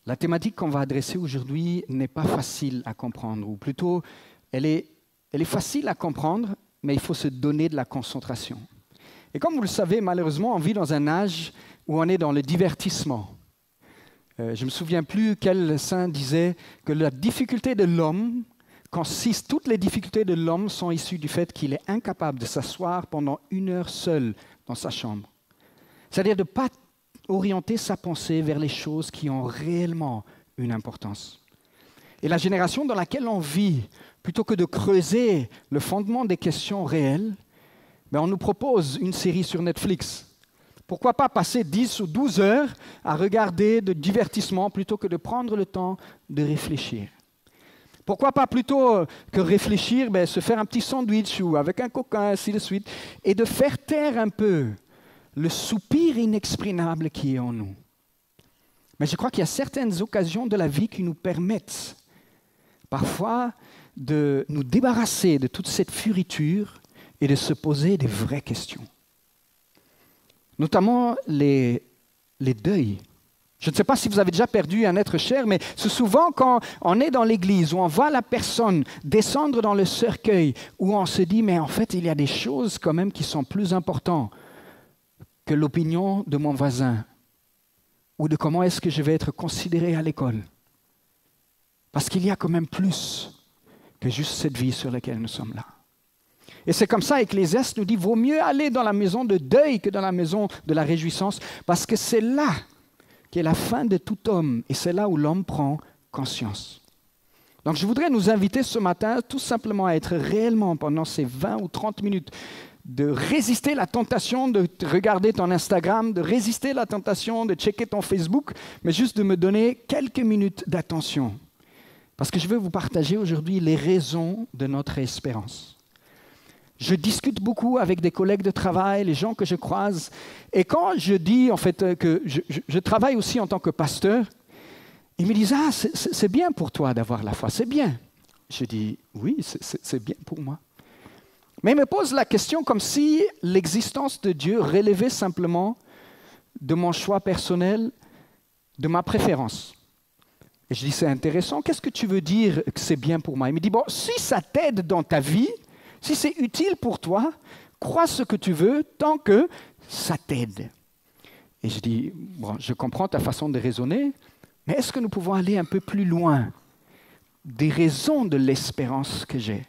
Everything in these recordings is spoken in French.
La thématique qu'on va adresser aujourd'hui n'est pas facile à comprendre, ou plutôt, elle est facile à comprendre, mais il faut se donner de la concentration. Et comme vous le savez, malheureusement, on vit dans un âge où on est dans le divertissement. Je ne me souviens plus quel saint disait que la difficulté de l'homme consiste, toutes les difficultés de l'homme sont issues du fait qu'il est incapable de s'asseoir pendant 1 heure seul dans sa chambre. C'est-à-dire de ne pas orienter sa pensée vers les choses qui ont réellement une importance. Et la génération dans laquelle on vit, plutôt que de creuser le fondement des questions réelles, on nous propose une série sur Netflix. Pourquoi pas passer 10 ou 12 heures à regarder de divertissement plutôt que de prendre le temps de réfléchir? Pourquoi pas plutôt que réfléchir, se faire un petit sandwich ou avec un coca, ainsi de suite, et de faire taire un peu le soupir inexprimable qui est en nous. Mais je crois qu'il y a certaines occasions de la vie qui nous permettent parfois de nous débarrasser de toute cette furiture et de se poser des vraies questions. Notamment les deuils. Je ne sais pas si vous avez déjà perdu un être cher, mais c'est souvent quand on est dans l'église, où on voit la personne descendre dans le cercueil, où on se dit, mais en fait, il y a des choses quand même qui sont plus importantes que l'opinion de mon voisin, ou de comment est-ce que je vais être considéré à l'école. Parce qu'il y a quand même plus que juste cette vie sur laquelle nous sommes là. Et c'est comme ça, Ecclésiaste nous dit, vaut mieux aller dans la maison de deuil que dans la maison de la réjouissance, parce que c'est là qu'est la fin de tout homme, et c'est là où l'homme prend conscience. Donc je voudrais nous inviter ce matin tout simplement à être réellement, pendant ces 20 ou 30 minutes, de résister à la tentation de regarder ton Instagram, de résister à la tentation de checker ton Facebook, mais juste de me donner quelques minutes d'attention. Parce que je veux vous partager aujourd'hui les raisons de notre espérance. Je discute beaucoup avec des collègues de travail, les gens que je croise. Et quand je dis en fait que je travaille aussi en tant que pasteur, ils me disent « Ah, c'est bien pour toi d'avoir la foi, c'est bien. » Je dis « Oui, c'est bien pour moi. » Mais ils me posent la question comme si l'existence de Dieu relevait simplement de mon choix personnel, de ma préférence. Et je dis « C'est intéressant, qu'est-ce que tu veux dire que c'est bien pour moi ?» Il me dit « Bon, si ça t'aide dans ta vie, si c'est utile pour toi, crois ce que tu veux tant que ça t'aide. » Et je dis, bon, je comprends ta façon de raisonner, mais est-ce que nous pouvons aller un peu plus loin des raisons de l'espérance que j'ai?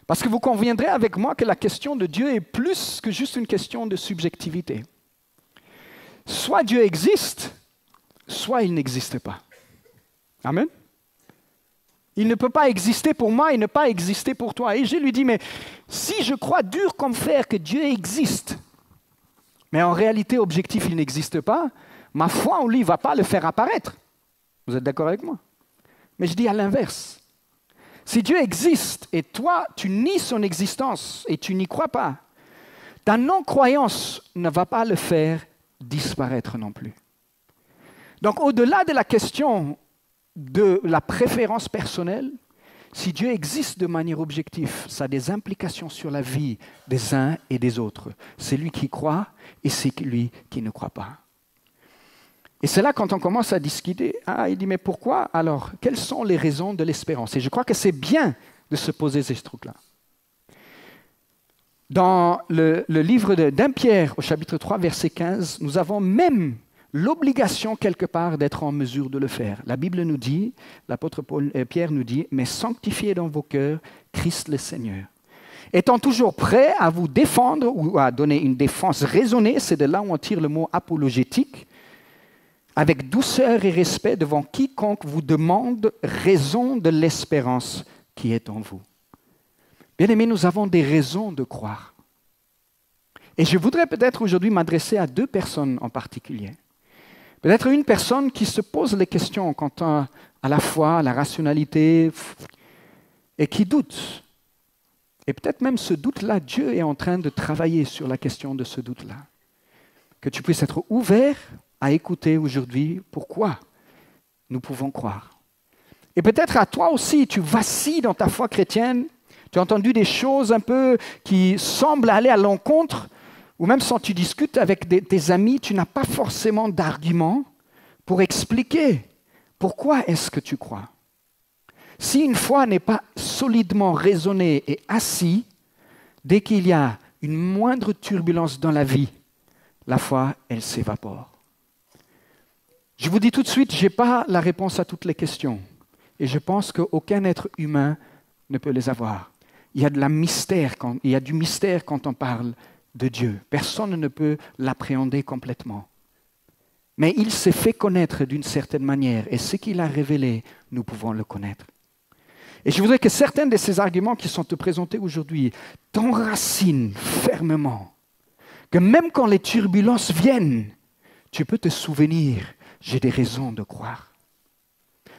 Parce que vous conviendrez avec moi que la question de Dieu est plus que juste une question de subjectivité. Soit Dieu existe, soit il n'existe pas. Amen. Il ne peut pas exister pour moi et ne pas exister pour toi. Et je lui dis, mais si je crois dur comme fer que Dieu existe, mais en réalité objectif il n'existe pas, ma foi en lui ne va pas le faire apparaître. Vous êtes d'accord avec moi? Mais je dis à l'inverse. Si Dieu existe et toi tu nies son existence et tu n'y crois pas, ta non-croyance ne va pas le faire disparaître non plus. Donc au-delà de la question de la préférence personnelle, si Dieu existe de manière objective, ça a des implications sur la vie des uns et des autres. C'est lui qui croit et c'est lui qui ne croit pas. Et c'est là quand on commence à discuter, il dit mais pourquoi alors? Quelles sont les raisons de l'espérance? Et je crois que c'est bien de se poser ces trucs-là. Dans le livre d'Un Pierre au chapitre 3 verset 15, nous avons même l'obligation quelque part d'être en mesure de le faire. La Bible nous dit, l'apôtre Pierre nous dit, « Mais sanctifiez dans vos cœurs Christ le Seigneur, étant toujours prêt à vous défendre ou à donner une défense raisonnée, c'est de là où on tire le mot apologétique, avec douceur et respect devant quiconque vous demande raison de l'espérance qui est en vous. » Bien-aimés, nous avons des raisons de croire. Et je voudrais peut-être aujourd'hui m'adresser à 2 personnes en particulier. Peut-être une personne qui se pose les questions quant à la foi, à la rationalité, et qui doute. Et peut-être même ce doute-là, Dieu est en train de travailler sur la question de ce doute-là. Que tu puisses être ouvert à écouter aujourd'hui pourquoi nous pouvons croire. Et peut-être à toi aussi, tu vacilles dans ta foi chrétienne, tu as entendu des choses un peu qui semblent aller à l'encontre, ou même quand tu discutes avec tes amis, tu n'as pas forcément d'arguments pour expliquer Pourquoi est-ce que tu crois? Si une foi n'est pas solidement raisonnée et assise, dès qu'il y a une moindre turbulence dans la vie, la foi, elle s'évapore. Je vous dis tout de suite, je n'ai pas la réponse à toutes les questions. Et je pense qu'aucun être humain ne peut les avoir. Il y a du mystère quand on parle de Dieu. Personne ne peut l'appréhender complètement. Mais il s'est fait connaître d'une certaine manière. Et ce qu'il a révélé, nous pouvons le connaître. Et je voudrais que certains de ces arguments qui sont te présentés aujourd'hui t'enracinent fermement. Que même quand les turbulences viennent, tu peux te souvenir, j'ai des raisons de croire.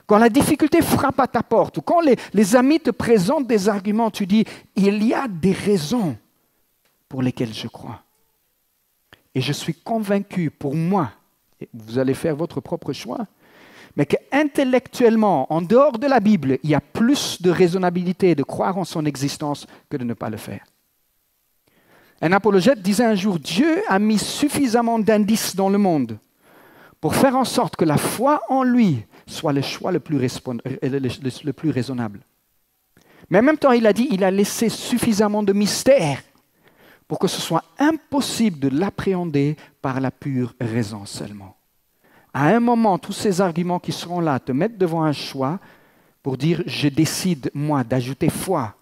Quand la difficulté frappe à ta porte, ou quand les amis te présentent des arguments, tu dis, il y a des raisons pour lesquelles je crois. Et je suis convaincu, pour moi, et vous allez faire votre propre choix, mais qu'intellectuellement, en dehors de la Bible, il y a plus de raisonnabilité de croire en son existence que de ne pas le faire. Un apologète disait un jour, Dieu a mis suffisamment d'indices dans le monde pour faire en sorte que la foi en lui soit le choix le plus raisonnable. Mais en même temps, il a dit, il a laissé suffisamment de mystères pour que ce soit impossible de l'appréhender par la pure raison seulement. À un moment, tous ces arguments qui seront là te mettent devant un choix pour dire, je décide, moi, d'ajouter foi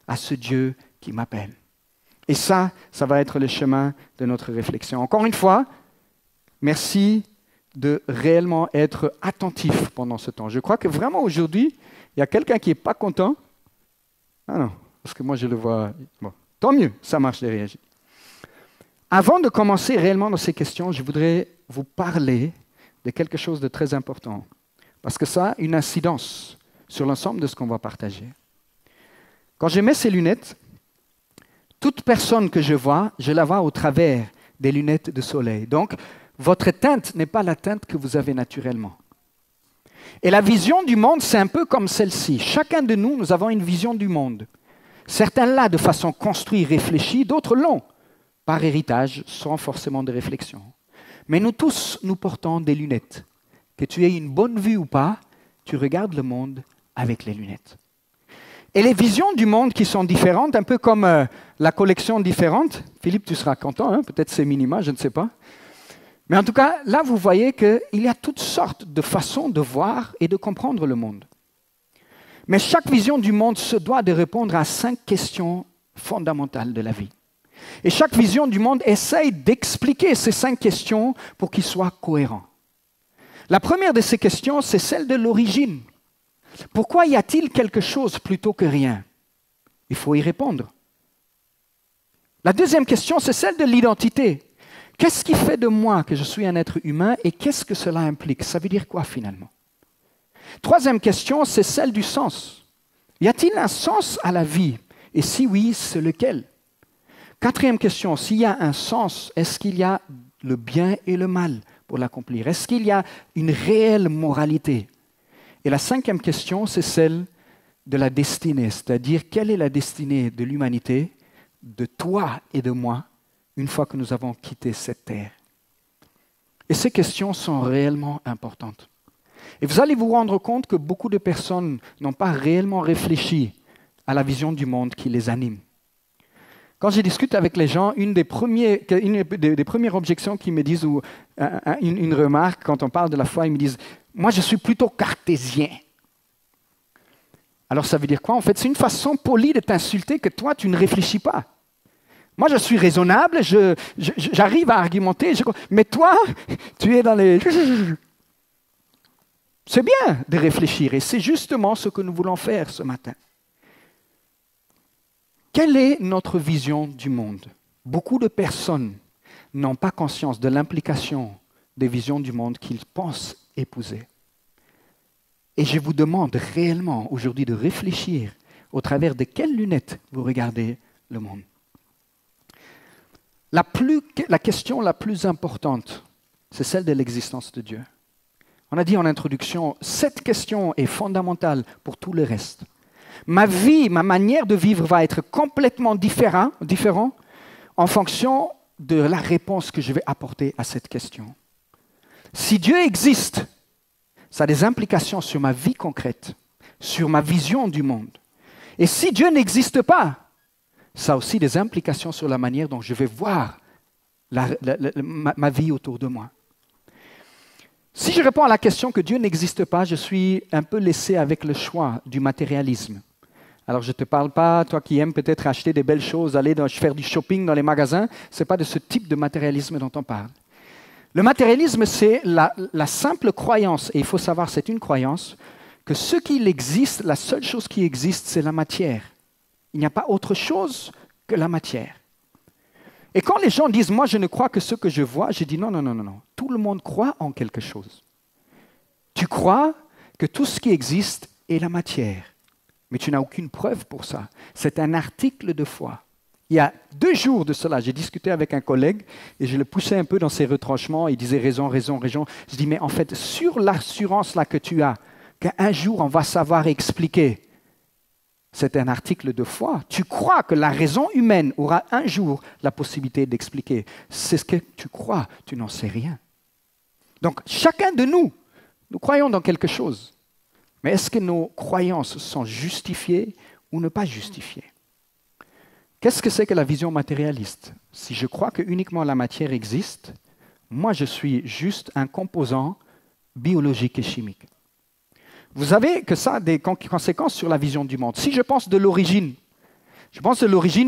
à ce Dieu qui m'appelle. Et ça va être le chemin de notre réflexion. Encore une fois, merci de réellement être attentif pendant ce temps. Je crois que vraiment aujourd'hui, il y a quelqu'un qui n'est pas content. Ah non, parce que moi je le vois. Bon, tant mieux, ça marche de réagir. Avant de commencer réellement dans ces questions, je voudrais vous parler de quelque chose de très important. Parce que ça a une incidence sur l'ensemble de ce qu'on va partager. Quand je mets ces lunettes, toute personne que je vois, je la vois au travers des lunettes de soleil. Donc, votre teinte n'est pas la teinte que vous avez naturellement. Et la vision du monde, c'est un peu comme celle-ci. Chacun de nous, nous avons une vision du monde. Certains l'ont de façon construite, réfléchie, d'autres l'ont par héritage, sans forcément de réflexion. Mais nous tous, nous portons des lunettes. Que tu aies une bonne vue ou pas, tu regardes le monde avec les lunettes. Et les visions du monde qui sont différentes, un peu comme la collection différente. Philippe, tu seras content, hein? Peut-être c'est minima, je ne sais pas. Mais en tout cas, là, vous voyez qu'il y a toutes sortes de façons de voir et de comprendre le monde. Mais chaque vision du monde se doit de répondre à 5 questions fondamentales de la vie. Et chaque vision du monde essaye d'expliquer ces 5 questions pour qu'ils soient cohérents. La première de ces questions, c'est celle de l'origine. Pourquoi y a-t-il quelque chose plutôt que rien? Il faut y répondre. La deuxième question, c'est celle de l'identité. Qu'est-ce qui fait de moi que je suis un être humain et qu'est-ce que cela implique? Ça veut dire quoi finalement? Troisième question, c'est celle du sens. Y a-t-il un sens à la vie? Et si oui, c'est lequel? Quatrième question, s'il y a un sens, est-ce qu'il y a le bien et le mal pour l'accomplir? Est-ce qu'il y a une réelle moralité? Et la cinquième question, c'est celle de la destinée, c'est-à-dire quelle est la destinée de l'humanité, de toi et de moi, une fois que nous avons quitté cette terre. Et ces questions sont réellement importantes. Et vous allez vous rendre compte que beaucoup de personnes n'ont pas réellement réfléchi à la vision du monde qui les anime. Quand je discute avec les gens, une des premières objections qu'ils me disent, ou une remarque quand on parle de la foi, ils me disent « Moi, je suis plutôt cartésien ». Alors ça veut dire quoi? En fait, c'est une façon polie de t'insulter que toi, tu ne réfléchis pas. Moi, je suis raisonnable, j'arrive à argumenter, mais toi, tu es dans les... C'est bien de réfléchir et c'est justement ce que nous voulons faire ce matin. Quelle est notre vision du monde? Beaucoup de personnes n'ont pas conscience de l'implication des visions du monde qu'ils pensent épouser. Et je vous demande réellement aujourd'hui de réfléchir au travers de quelles lunettes vous regardez le monde. La question la plus importante, c'est celle de l'existence de Dieu. On a dit en introduction, cette question est fondamentale pour tout le reste. Ma vie, ma manière de vivre va être complètement différent en fonction de la réponse que je vais apporter à cette question. Si Dieu existe, Ça a des implications sur ma vie concrète, sur ma vision du monde. Et si Dieu n'existe pas, ça a aussi des implications sur la manière dont je vais voir ma vie autour de moi. Si je réponds à la question que Dieu n'existe pas, je suis un peu laissé avec le choix du matérialisme. Alors je ne te parle pas, toi qui aimes peut-être acheter des belles choses, aller faire du shopping dans les magasins, ce n'est pas de ce type de matérialisme dont on parle. Le matérialisme, c'est la simple croyance, et il faut savoir, c'est une croyance, que ce qui existe, la seule chose qui existe, c'est la matière. Il n'y a pas autre chose que la matière. Et quand les gens disent « moi je ne crois que ce que je vois », je dis non, non, non, non, non. Tout le monde croit en quelque chose. Tu crois que tout ce qui existe est la matière. Mais tu n'as aucune preuve pour ça. C'est un article de foi. Il y a 2 jours de cela, j'ai discuté avec un collègue et je le poussais un peu dans ses retranchements. Il disait raison, raison, raison. Je dis mais en fait, sur l'assurance là que tu as, qu'un jour on va savoir expliquer, c'est un article de foi. Tu crois que la raison humaine aura un jour la possibilité d'expliquer. C'est ce que tu crois, tu n'en sais rien. Donc chacun de nous croyons dans quelque chose. Mais est-ce que nos croyances sont justifiées ou ne pas justifiées? Qu'est-ce que c'est que la vision matérialiste? Si je crois que uniquement la matière existe, moi je suis juste un composant biologique et chimique. Vous savez que ça a des conséquences sur la vision du monde. Si je pense de l'origine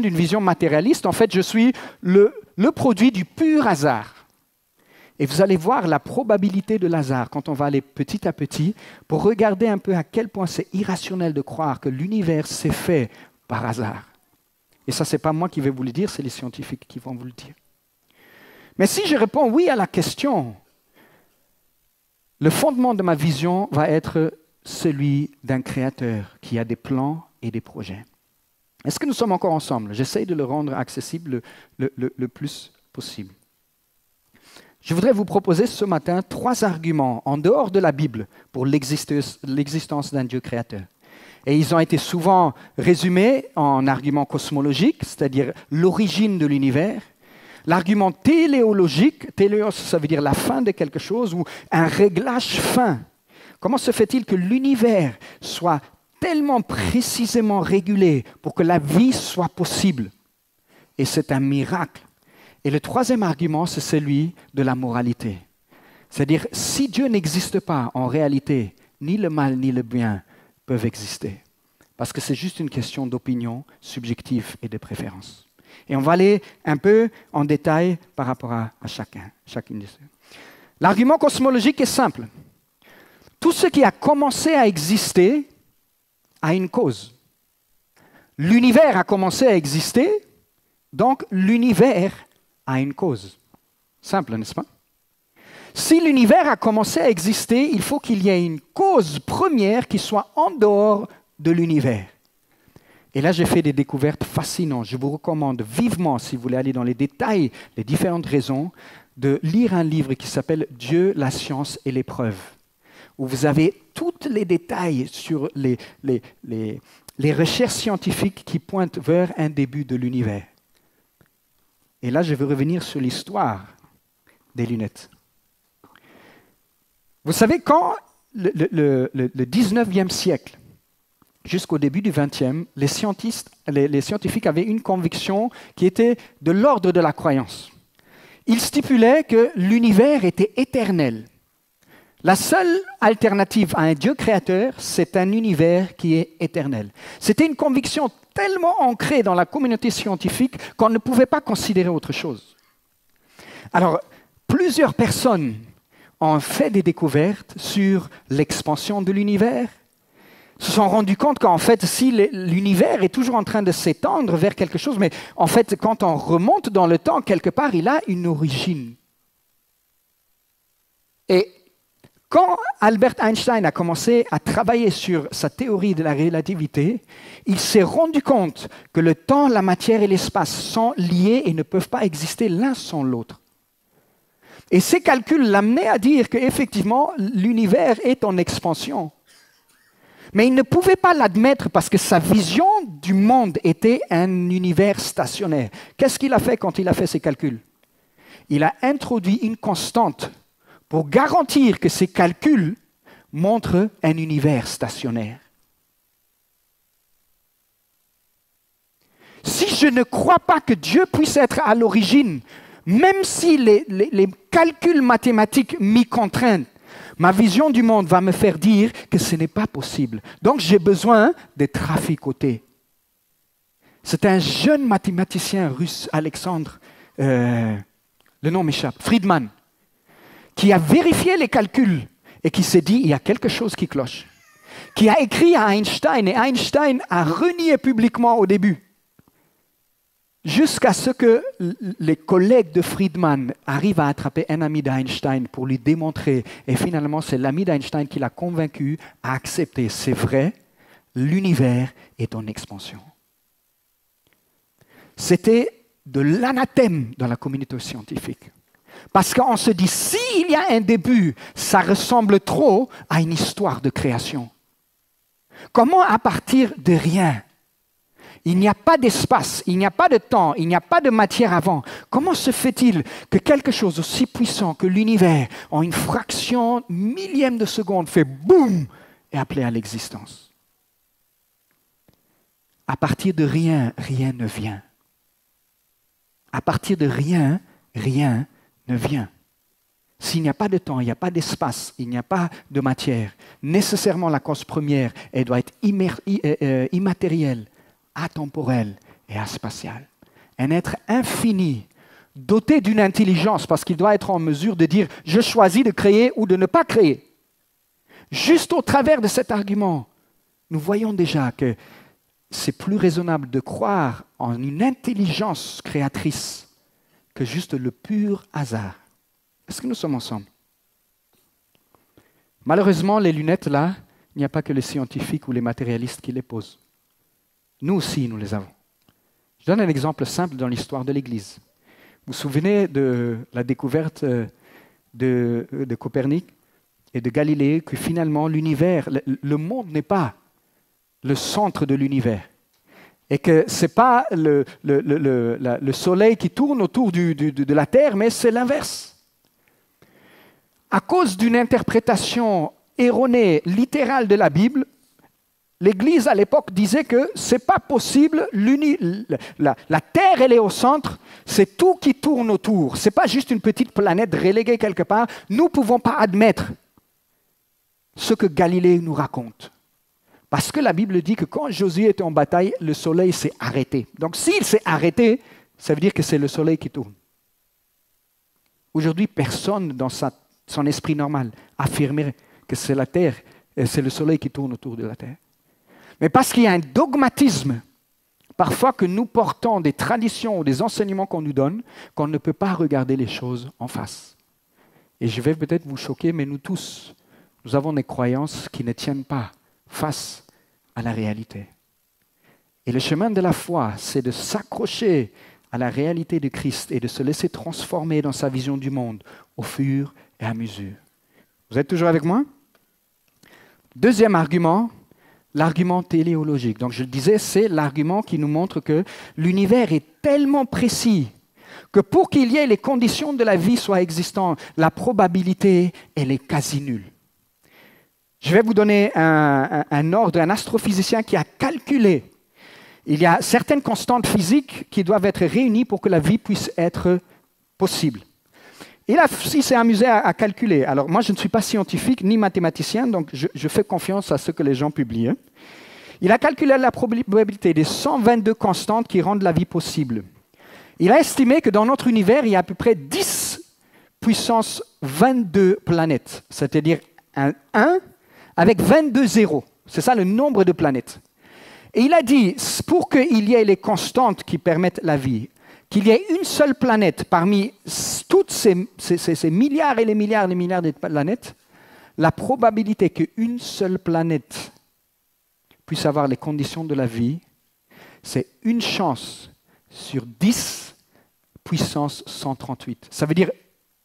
d'une vision matérialiste, en fait je suis le produit du pur hasard. Et vous allez voir la probabilité de hasard quand on va aller petit à petit pour regarder un peu à quel point c'est irrationnel de croire que l'univers s'est fait par hasard. Et ça, ce n'est pas moi qui vais vous le dire, c'est les scientifiques qui vont vous le dire. Mais si je réponds oui à la question, le fondement de ma vision va être celui d'un créateur qui a des plans et des projets. Est-ce que nous sommes encore ensemble? J'essaie de le rendre accessible le plus possible. Je voudrais vous proposer ce matin 3 arguments en dehors de la Bible pour l'existence d'un Dieu créateur. Et ils ont été souvent résumés en arguments cosmologiques, c'est-à-dire l'origine de l'univers, l'argument téléologique, téléos ça veut dire la fin de quelque chose ou un réglage fin. Comment se fait-il que l'univers soit tellement précisément régulé pour que la vie soit possible? Et c'est un miracle. Et le 3e argument, c'est celui de la moralité. C'est-à-dire, si Dieu n'existe pas, en réalité, ni le mal ni le bien peuvent exister. Parce que c'est juste une question d'opinion subjective et de préférence. Et on va aller un peu en détail par rapport à chacune de ces. L'argument cosmologique est simple. Tout ce qui a commencé à exister a une cause. L'univers a commencé à exister, donc l'univers a une cause. Simple, n'est-ce pas? Si l'univers a commencé à exister, il faut qu'il y ait une cause première qui soit en dehors de l'univers. Et là, j'ai fait des découvertes fascinantes. Je vous recommande vivement, si vous voulez aller dans les détails, les différentes raisons, de lire un livre qui s'appelle « Dieu, la science et les preuves », où vous avez tous les détails sur les recherches scientifiques qui pointent vers un début de l'univers. Et là, je veux revenir sur l'histoire des lunettes. Vous savez, quand le 19e siècle, jusqu'au début du 20e, les scientifiques avaient une conviction qui était de l'ordre de la croyance. Ils stipulaient que l'univers était éternel. La seule alternative à un Dieu créateur, c'est un univers qui est éternel. C'était une conviction tellement ancrée dans la communauté scientifique qu'on ne pouvait pas considérer autre chose. Alors, plusieurs personnes ont fait des découvertes sur l'expansion de l'univers, se sont rendus compte qu'en fait, si l'univers est toujours en train de s'étendre vers quelque chose, mais en fait, quand on remonte dans le temps, quelque part, il a une origine. Et quand Albert Einstein a commencé à travailler sur sa théorie de la relativité, il s'est rendu compte que le temps, la matière et l'espace sont liés et ne peuvent pas exister l'un sans l'autre. Et ces calculs l'amenaient à dire qu'effectivement, l'univers est en expansion. Mais il ne pouvait pas l'admettre parce que sa vision du monde était un univers stationnaire. Qu'est-ce qu'il a fait quand il a fait ses calculs? Il a introduit une constante pour garantir que ces calculs montre un univers stationnaire. Si je ne crois pas que Dieu puisse être à l'origine, même si les calculs mathématiques m'y contraignent, ma vision du monde va me faire dire que ce n'est pas possible. Donc j'ai besoin de traficoter. C'est un jeune mathématicien russe, Alexandre, le nom m'échappe, Friedman, qui a vérifié les calculs et qui s'est dit, il y a quelque chose qui cloche. Qui a écrit à Einstein, et Einstein a renié publiquement au début. Jusqu'à ce que les collègues de Friedman arrivent à attraper un ami d'Einstein pour lui démontrer. Et finalement, c'est l'ami d'Einstein qui l'a convaincu à accepter. C'est vrai, l'univers est en expansion. C'était de l'anathème dans la communauté scientifique. Parce qu'on se dit, s'il y a un début, ça ressemble trop à une histoire de création. Comment à partir de rien? Il n'y a pas d'espace, il n'y a pas de temps, il n'y a pas de matière avant. Comment se fait-il que quelque chose aussi puissant que l'univers, en une fraction millième de seconde, fait boum et appelé à l'existence? À partir de rien, rien ne vient. À partir de rien, rien ne vient. S'il n'y a pas de temps, il n'y a pas d'espace, il n'y a pas de matière, nécessairement la cause première, elle doit être immatérielle, atemporel et aspatial. Un être infini, doté d'une intelligence, parce qu'il doit être en mesure de dire « je choisis de créer ou de ne pas créer ». Juste au travers de cet argument, nous voyons déjà que c'est plus raisonnable de croire en une intelligence créatrice que juste le pur hasard. Est-ce que nous sommes ensemble? Malheureusement, les lunettes là, il n'y a pas que les scientifiques ou les matérialistes qui les posent. Nous aussi, nous les avons. Je donne un exemple simple dans l'histoire de l'Église. Vous vous souvenez de la découverte de Copernic et de Galilée, que finalement l'univers, le monde n'est pas le centre de l'univers. Et que ce n'est pas le soleil qui tourne autour de la Terre, mais c'est l'inverse. À cause d'une interprétation erronée, littérale de la Bible, l'Église, à l'époque, disait que ce n'est pas possible, la Terre, elle est au centre, c'est tout qui tourne autour. Ce n'est pas juste une petite planète reléguée quelque part. Nous ne pouvons pas admettre ce que Galilée nous raconte. Parce que la Bible dit que quand Josué était en bataille, le soleil s'est arrêté. Donc s'il s'est arrêté, ça veut dire que c'est le soleil qui tourne. Aujourd'hui, personne dans son esprit normal affirmerait que c'est la Terre, c'est le soleil qui tourne autour de la Terre. Mais parce qu'il y a un dogmatisme, parfois que nous portons des traditions ou des enseignements qu'on nous donne, qu'on ne peut pas regarder les choses en face. Et je vais peut-être vous choquer, mais nous tous, nous avons des croyances qui ne tiennent pas face à la réalité. Et le chemin de la foi, c'est de s'accrocher à la réalité de Christ et de se laisser transformer dans sa vision du monde au fur et à mesure. Vous êtes toujours avec moi? Deuxième argument, l'argument téléologique. Donc je le disais, c'est l'argument qui nous montre que l'univers est tellement précis que pour qu'il y ait les conditions de la vie soient existantes, la probabilité, elle est quasi nulle. Je vais vous donner un ordre, un astrophysicien qui a calculé. Il y a certaines constantes physiques qui doivent être réunies pour que la vie puisse être possible. Il s'est amusé à calculer. Alors moi, je ne suis pas scientifique ni mathématicien, donc je fais confiance à ce que les gens publient. Il a calculé la probabilité des 122 constantes qui rendent la vie possible. Il a estimé que dans notre univers, il y a à peu près 10 puissance 22 planètes, c'est-à-dire un 1 avec 22 zéros. C'est ça le nombre de planètes. Et il a dit, pour qu'il y ait les constantes qui permettent la vie, qu'il y ait une seule planète parmi toutes ces milliards et les milliards de planètes, la probabilité qu'une seule planète puisse avoir les conditions de la vie, c'est une chance sur 10 puissance 138. Ça veut dire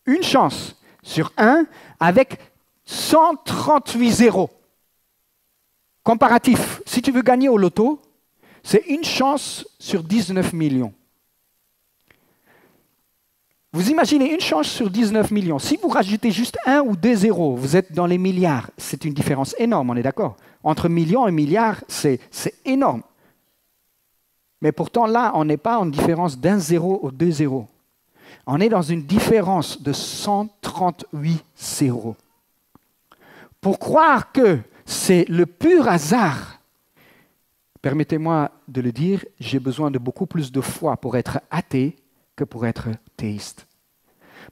une chance sur 1 avec 138 zéros. Comparatif, si tu veux gagner au loto, c'est une chance sur 19 millions. Vous imaginez une chance sur 19 millions. Si vous rajoutez juste 1 ou 2 zéros, vous êtes dans les milliards. C'est une différence énorme, on est d'accord? Entre millions et milliards, c'est énorme. Mais pourtant, là, on n'est pas en différence d'un zéro ou 2 zéros. On est dans une différence de 138 zéros. Pour croire que c'est le pur hasard, permettez-moi de le dire, j'ai besoin de beaucoup plus de foi pour être athée que pour être théiste.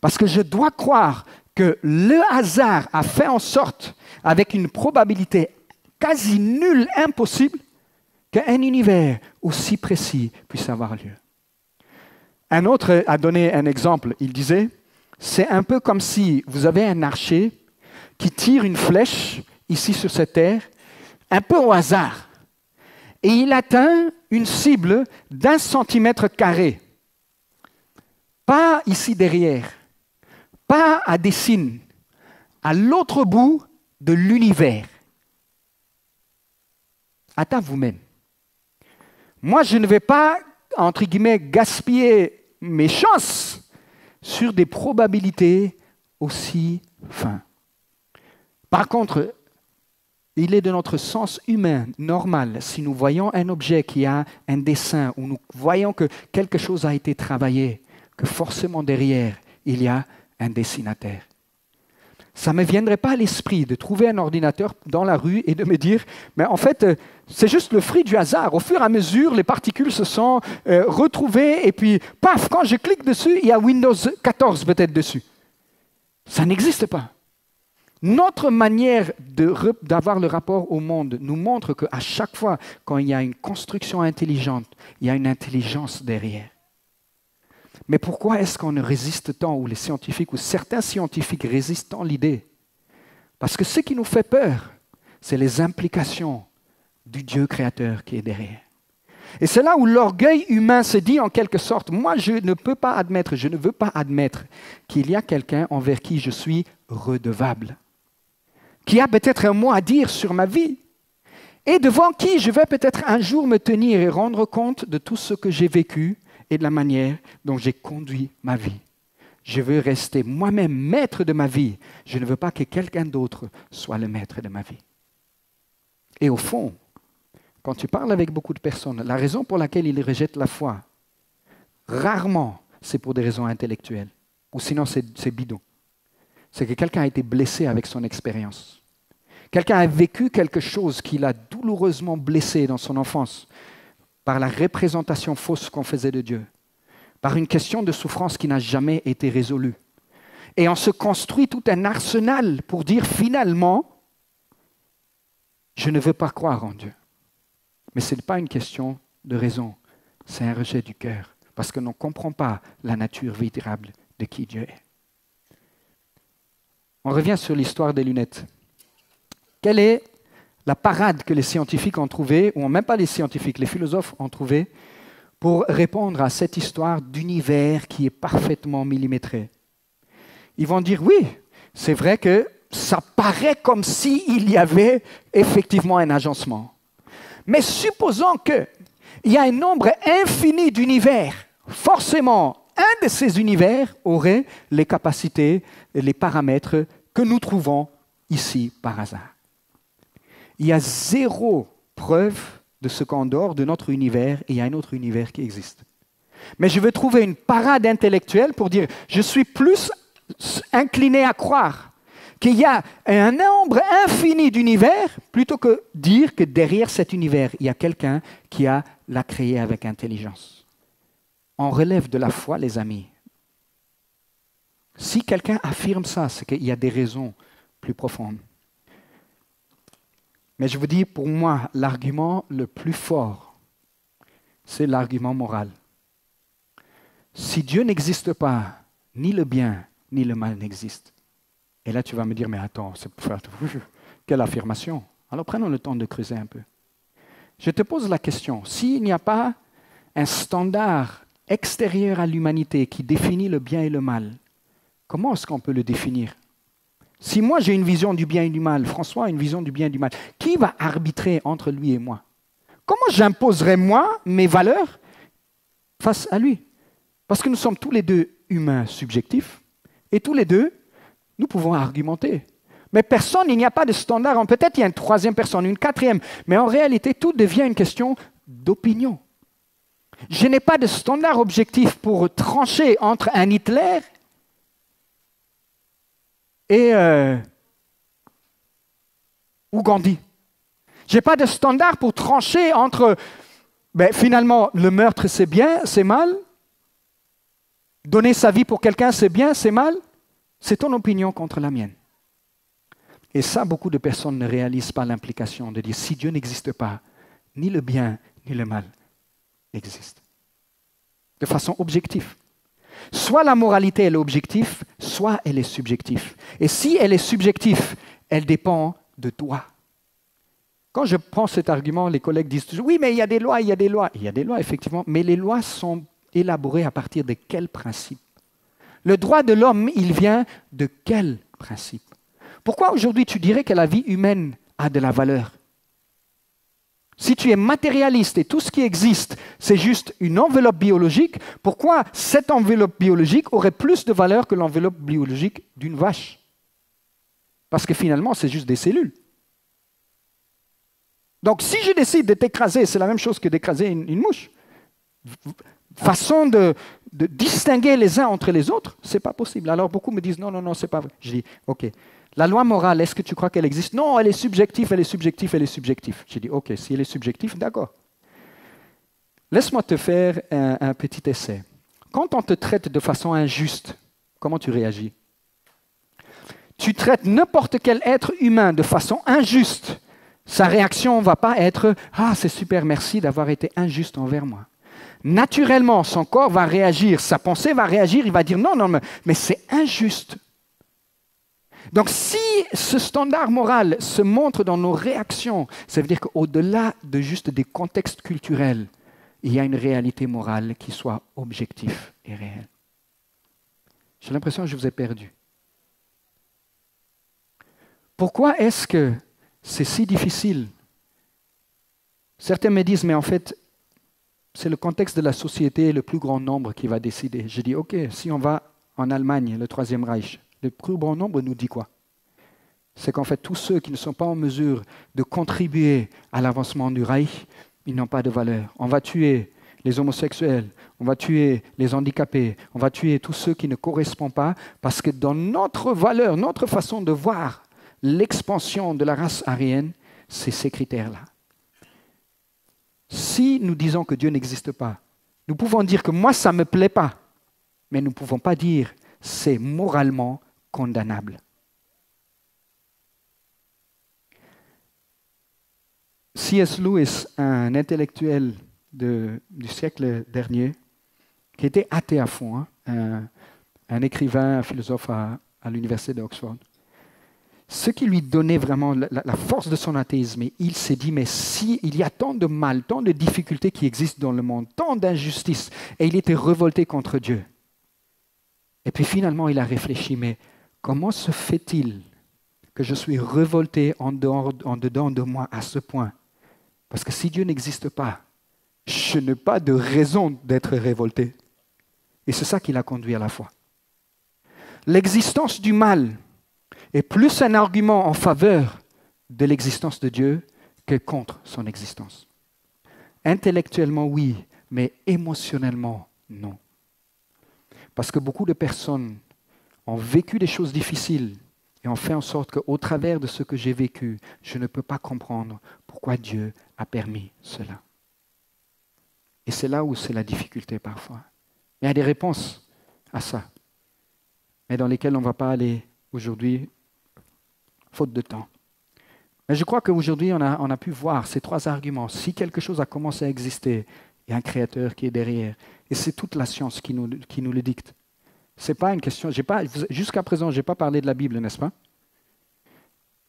Parce que je dois croire que le hasard a fait en sorte, avec une probabilité quasi nulle, impossible, qu'un univers aussi précis puisse avoir lieu. Un autre a donné un exemple. Il disait, c'est un peu comme si vous avez un archer qui tire une flèche ici sur cette terre, un peu au hasard. Et il atteint une cible d'1 centimètre carré. Pas ici derrière, pas à Dessines, à l'autre bout de l'univers. Atteins vous-même. Moi, je ne vais pas, entre guillemets, gaspiller mes chances sur des probabilités aussi fines. Par contre, il est de notre sens humain normal, si nous voyons un objet qui a un dessin, ou nous voyons que quelque chose a été travaillé, que forcément derrière, il y a un dessinateur. Ça ne me viendrait pas à l'esprit de trouver un ordinateur dans la rue et de me dire, mais en fait, c'est juste le fruit du hasard. Au fur et à mesure, les particules se sont retrouvées et puis, paf, quand je clique dessus, il y a Windows 14 peut-être dessus. Ça n'existe pas. Notre manière d'avoir le rapport au monde nous montre qu'à chaque fois, quand il y a une construction intelligente, il y a une intelligence derrière. Mais pourquoi est-ce qu'on ne résiste tant, ou les scientifiques, ou certains scientifiques résistent tant à l'idée? Parce que ce qui nous fait peur, c'est les implications du Dieu créateur qui est derrière. Et c'est là où l'orgueil humain se dit en quelque sorte, moi je ne veux pas admettre qu'il y a quelqu'un envers qui je suis redevable, qui a peut-être un mot à dire sur ma vie, et devant qui je vais peut-être un jour me tenir et rendre compte de tout ce que j'ai vécu, et de la manière dont j'ai conduit ma vie. Je veux rester moi-même maître de ma vie. Je ne veux pas que quelqu'un d'autre soit le maître de ma vie. Et au fond, quand tu parles avec beaucoup de personnes, la raison pour laquelle ils rejettent la foi, rarement, c'est pour des raisons intellectuelles. Ou sinon, c'est bidon. C'est que quelqu'un a été blessé avec son expérience. Quelqu'un a vécu quelque chose qui l'a douloureusement blessé dans son enfance, par la représentation fausse qu'on faisait de Dieu, par une question de souffrance qui n'a jamais été résolue. Et on se construit tout un arsenal pour dire finalement, je ne veux pas croire en Dieu. Mais ce n'est pas une question de raison, c'est un rejet du cœur, parce qu'on ne comprend pas la nature véritable de qui Dieu est. On revient sur l'histoire des lunettes. Quelle est la parade que les scientifiques ont trouvée, ou même pas les scientifiques, les philosophes ont trouvé, pour répondre à cette histoire d'univers qui est parfaitement millimétré? Ils vont dire, oui, c'est vrai que ça paraît comme s'il y avait effectivement un agencement. Mais supposons qu'il y a un nombre infini d'univers, forcément, un de ces univers aurait les capacités, les paramètres que nous trouvons ici par hasard. Il y a zéro preuve de ce qu'en dehors de notre univers, il y a un autre univers qui existe. Mais je veux trouver une parade intellectuelle pour dire, je suis plus incliné à croire qu'il y a un nombre infini d'univers, plutôt que dire que derrière cet univers, il y a quelqu'un qui l'a créé avec intelligence. On relève de la foi, les amis. Si quelqu'un affirme ça, c'est qu'il y a des raisons plus profondes. Mais je vous dis, pour moi, l'argument le plus fort, c'est l'argument moral. Si Dieu n'existe pas, ni le bien, ni le mal n'existent. Et là, tu vas me dire, mais attends, quelle affirmation? Alors prenons le temps de creuser un peu. Je te pose la question, s'il n'y a pas un standard extérieur à l'humanité qui définit le bien et le mal, comment est-ce qu'on peut le définir? Si moi j'ai une vision du bien et du mal, François a une vision du bien et du mal, qui va arbitrer entre lui et moi? Comment j'imposerai moi mes valeurs face à lui? Parce que nous sommes tous les deux humain subjectif, et tous les deux, nous pouvons argumenter. Mais personne, il n'y a pas de standard. Peut-être il y a une troisième personne, une quatrième, mais en réalité, tout devient une question d'opinion. Je n'ai pas de standard objectif pour trancher entre un Hitler et ou Gandhi. Je n'ai pas de standard pour trancher entre, finalement, le meurtre c'est bien, c'est mal. Donner sa vie pour quelqu'un c'est bien, c'est mal. C'est ton opinion contre la mienne. Et ça, beaucoup de personnes ne réalisent pas l'implication de dire si Dieu n'existe pas, ni le bien ni le mal existent. De façon objective. Soit la moralité est l'objectif, soit elle est subjective. Et si elle est subjective, elle dépend de toi. Quand je prends cet argument, les collègues disent toujours, oui, mais il y a des lois, il y a des lois. Il y a des lois, effectivement, mais les lois sont élaborées à partir de quels principes? Le droit de l'homme, il vient de quel principe? Pourquoi aujourd'hui tu dirais que la vie humaine a de la valeur? Si tu es matérialiste et tout ce qui existe, c'est juste une enveloppe biologique, pourquoi cette enveloppe biologique aurait plus de valeur que l'enveloppe biologique d'une vache? Parce que finalement, c'est juste des cellules. Donc si je décide de t'écraser, c'est la même chose que d'écraser une mouche. Façon de distinguer les uns entre les autres, ce n'est pas possible. Alors beaucoup me disent, non, ce n'est pas vrai. Je dis, ok. La loi morale, est-ce que tu crois qu'elle existe? Non, elle est subjective, elle est subjective, elle est subjective. J'ai dit, ok, si elle est subjective, d'accord. Laisse-moi te faire un petit essai. Quand on te traite de façon injuste, comment tu réagis? Tu traites n'importe quel être humain de façon injuste, sa réaction ne va pas être « Ah, c'est super, merci d'avoir été injuste envers moi ». Naturellement, son corps va réagir, sa pensée va réagir, il va dire « Non, mais c'est injuste ». Donc si ce standard moral se montre dans nos réactions, ça veut dire qu'au-delà de juste des contextes culturels, il y a une réalité morale qui soit objective et réelle. J'ai l'impression que je vous ai perdu. Pourquoi est-ce que c'est si difficile? Certains me disent, mais en fait, c'est le contexte de la société et le plus grand nombre qui va décider. Je dis, ok, si on va en Allemagne, le Troisième Reich, le plus grand nombre nous dit quoi? C'est qu'en fait, tous ceux qui ne sont pas en mesure de contribuer à l'avancement du Reich, ils n'ont pas de valeur. On va tuer les homosexuels, on va tuer les handicapés, on va tuer tous ceux qui ne correspondent pas, parce que dans notre valeur, notre façon de voir l'expansion de la race aryenne, c'est ces critères-là. Si nous disons que Dieu n'existe pas, nous pouvons dire que moi, ça ne me plaît pas, mais nous ne pouvons pas dire c'est moralement condamnable. C.S. Lewis, un intellectuel du siècle dernier, qui était athée à fond, un écrivain, un philosophe à l'université d'Oxford, ce qui lui donnait vraiment la force de son athéisme, il s'est dit, mais si il y a tant de mal, tant de difficultés qui existent dans le monde, tant d'injustices, et il était révolté contre Dieu. Et puis finalement, il a réfléchi, mais comment se fait-il que je suis révolté en dedans de moi à ce point? Parce que si Dieu n'existe pas, je n'ai pas de raison d'être révolté. Et c'est ça qui l'a conduit à la foi. L'existence du mal est plus un argument en faveur de l'existence de Dieu que contre son existence. Intellectuellement, oui, mais émotionnellement, non. Parce que beaucoup de personnes ont vécu des choses difficiles et ont fait en sorte qu'au travers de ce que j'ai vécu, je ne peux pas comprendre pourquoi Dieu a permis cela. Et c'est là où c'est la difficulté parfois. Il y a des réponses à ça, mais dans lesquelles on ne va pas aller aujourd'hui, faute de temps. Mais je crois qu'aujourd'hui, on a pu voir ces trois arguments. Si quelque chose a commencé à exister, il y a un créateur qui est derrière. Et c'est toute la science qui nous le dicte. Ce n'est pas une question. Jusqu'à présent, je n'ai pas parlé de la Bible, n'est-ce pas?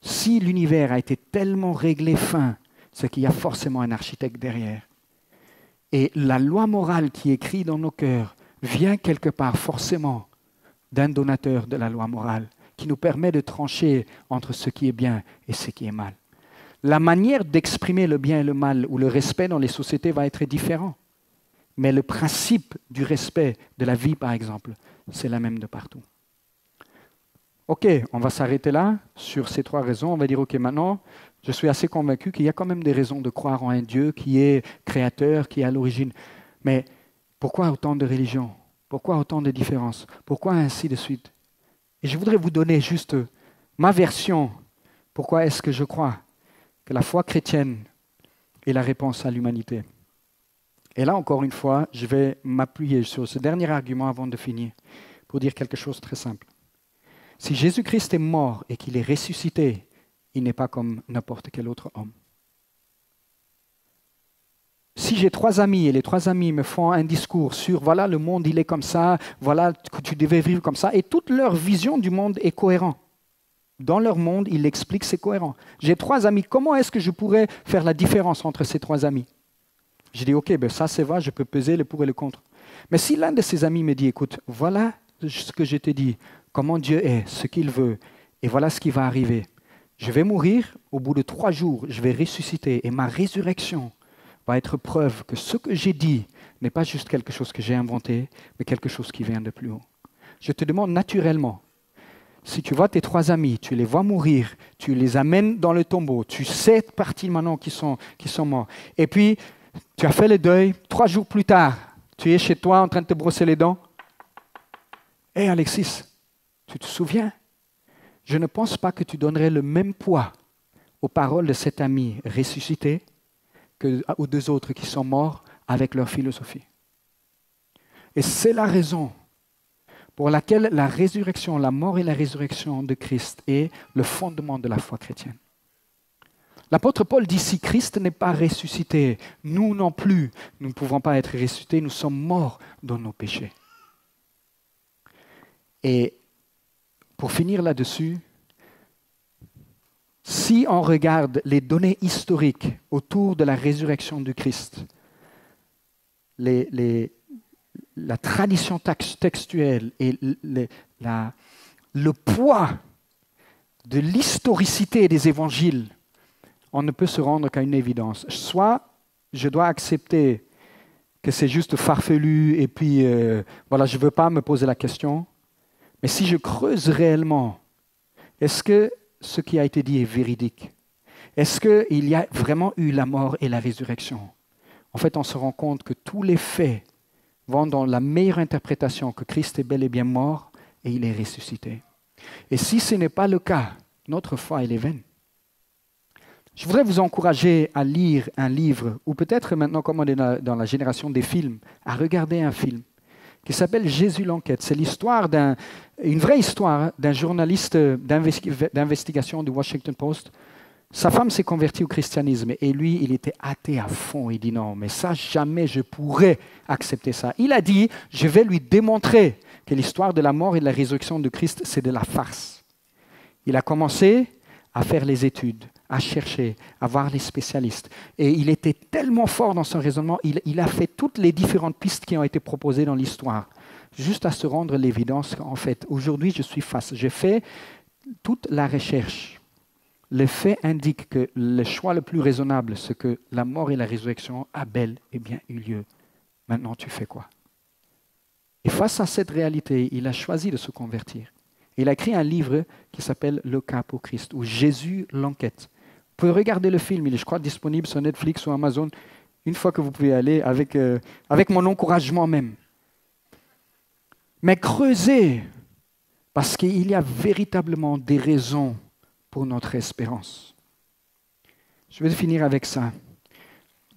Si l'univers a été tellement réglé fin, c'est qu'il y a forcément un architecte derrière. Et la loi morale qui est écrite dans nos cœurs vient quelque part forcément d'un donateur de la loi morale, qui nous permet de trancher entre ce qui est bien et ce qui est mal. La manière d'exprimer le bien et le mal ou le respect dans les sociétés va être différent. Mais le principe du respect de la vie, par exemple, c'est la même de partout. Ok, on va s'arrêter là sur ces 3 raisons. On va dire, ok, maintenant, je suis assez convaincu qu'il y a quand même des raisons de croire en un Dieu qui est créateur, qui est à l'origine. Mais pourquoi autant de religions? Pourquoi autant de différences? Pourquoi ainsi de suite? Et je voudrais vous donner juste ma version. Pourquoi est-ce que je crois que la foi chrétienne est la réponse à l'humanité? Et là, encore une fois, je vais m'appuyer sur ce dernier argument avant de finir pour dire quelque chose de très simple. Si Jésus-Christ est mort et qu'il est ressuscité, il n'est pas comme n'importe quel autre homme. Si j'ai 3 amis et les 3 amis me font un discours sur voilà le monde il est comme ça, voilà que tu devais vivre comme ça, et toute leur vision du monde est cohérente. Dans leur monde, ils l'expliquent, c'est cohérent. J'ai 3 amis, comment est-ce que je pourrais faire la différence entre ces 3 amis? Je dis ok, ben ça c'est vrai, je peux peser le pour et le contre. Mais si l'un de ces amis me dit écoute, voilà ce que je te dis, comment Dieu est, ce qu'il veut, et voilà ce qui va arriver. Je vais mourir, au bout de 3 jours, je vais ressusciter, et ma résurrection va être preuve que ce que j'ai dit n'est pas juste quelque chose que j'ai inventé, mais quelque chose qui vient de plus haut. Je te demande naturellement, si tu vois tes 3 amis, tu les vois mourir, tu les amènes dans le tombeau, tu sais partie maintenant qui sont morts, et puis tu as fait le deuil, 3 jours plus tard, tu es chez toi en train de te brosser les dents. Hé Alexis, tu te souviens? Je ne pense pas que tu donnerais le même poids aux paroles de cet ami ressuscité qu'aux 2 autres qui sont morts avec leur philosophie. Et c'est la raison pour laquelle la résurrection, la mort et la résurrection de Christ est le fondement de la foi chrétienne. L'apôtre Paul dit, si Christ n'est pas ressuscité, nous non plus, nous ne pouvons pas être ressuscités, nous sommes morts dans nos péchés. Et pour finir là-dessus, si on regarde les données historiques autour de la résurrection du Christ, la tradition textuelle et le poids de l'historicité des évangiles, on ne peut se rendre qu'à une évidence. Soit je dois accepter que c'est juste farfelu et puis voilà, je ne veux pas me poser la question. Mais si je creuse réellement, est-ce que ce qui a été dit est véridique? Est-ce qu'il y a vraiment eu la mort et la résurrection? En fait, on se rend compte que tous les faits vont dans la meilleure interprétation que Christ est bel et bien mort et il est ressuscité. Et si ce n'est pas le cas, notre foi elle est vaine. Je voudrais vous encourager à lire un livre, ou peut-être maintenant, comme on est dans la génération des films, à regarder un film qui s'appelle Jésus l'enquête. C'est l'histoire une vraie histoire d'un journaliste d'investigation du Washington Post. Sa femme s'est convertie au christianisme et lui, il était athée à fond. Il dit non, mais ça, jamais je pourrais accepter ça. Il a dit, je vais lui démontrer que l'histoire de la mort et de la résurrection de Christ, c'est de la farce. Il a commencé à faire les études, à chercher, à voir les spécialistes. Et il était tellement fort dans son raisonnement, il a fait toutes les différentes pistes qui ont été proposées dans l'histoire, juste à se rendre l'évidence qu'en fait, aujourd'hui, je suis face. J'ai fait toute la recherche. Les faits indiquent que le choix le plus raisonnable, c'est que la mort et la résurrection a bel et bien eu lieu. Maintenant, tu fais quoi? Et face à cette réalité, il a choisi de se convertir. Il a écrit un livre qui s'appelle Le cas pour Christ, où Jésus l'enquête. Vous pouvez regarder le film, il est, je crois, disponible sur Netflix ou Amazon, une fois que vous pouvez aller, avec mon encouragement même. Mais creusez, parce qu'il y a véritablement des raisons pour notre espérance. Je vais finir avec ça.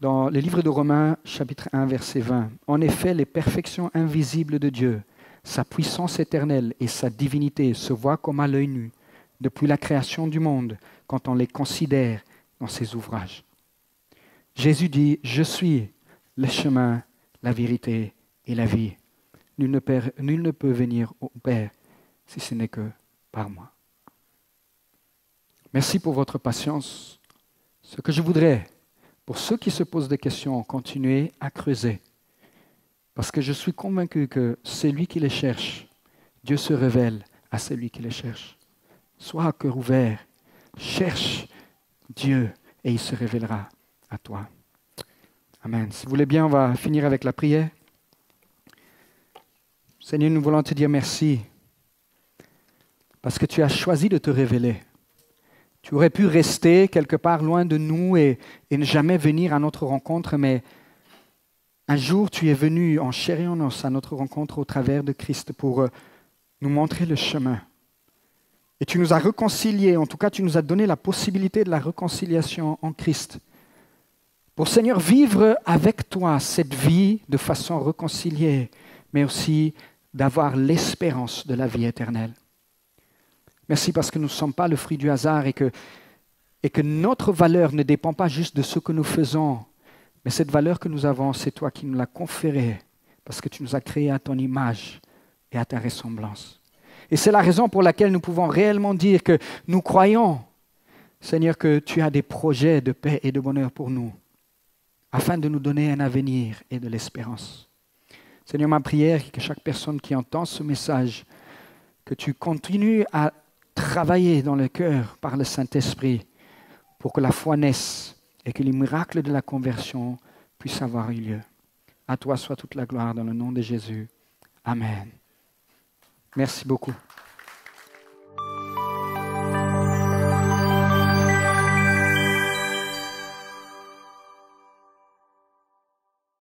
Dans le livre de Romains, chapitre 1, verset 20. En effet, les perfections invisibles de Dieu, sa puissance éternelle et sa divinité se voient comme à l'œil nu depuis la création du monde quand on les considère dans ses ouvrages. Jésus dit, « Je suis le chemin, la vérité et la vie. Nul ne peut venir au Père si ce n'est que par moi. » Merci pour votre patience. Ce que je voudrais, pour ceux qui se posent des questions, continuer à creuser. Parce que je suis convaincu que celui qui les cherche, Dieu se révèle à celui qui les cherche. Sois à cœur ouvert, cherche Dieu et il se révélera à toi. Amen. Si vous voulez bien, on va finir avec la prière. Seigneur, nous voulons te dire merci parce que tu as choisi de te révéler. Tu aurais pu rester quelque part loin de nous et ne jamais venir à notre rencontre, mais un jour tu es venu en chair et en os à notre rencontre au travers de Christ pour nous montrer le chemin. Et tu nous as réconciliés, en tout cas tu nous as donné la possibilité de la réconciliation en Christ. Pour Seigneur, vivre avec toi cette vie de façon réconciliée, mais aussi d'avoir l'espérance de la vie éternelle. Merci parce que nous ne sommes pas le fruit du hasard et que notre valeur ne dépend pas juste de ce que nous faisons, mais cette valeur que nous avons, c'est toi qui nous l'as conférée parce que tu nous as créés à ton image et à ta ressemblance. Et c'est la raison pour laquelle nous pouvons réellement dire que nous croyons, Seigneur, que tu as des projets de paix et de bonheur pour nous, afin de nous donner un avenir et de l'espérance. Seigneur, ma prière est que chaque personne qui entend ce message, que tu continues à travailler dans le cœur par le Saint-Esprit pour que la foi naisse et que les miracles de la conversion puissent avoir eu lieu. À toi soit toute la gloire dans le nom de Jésus. Amen. Merci beaucoup.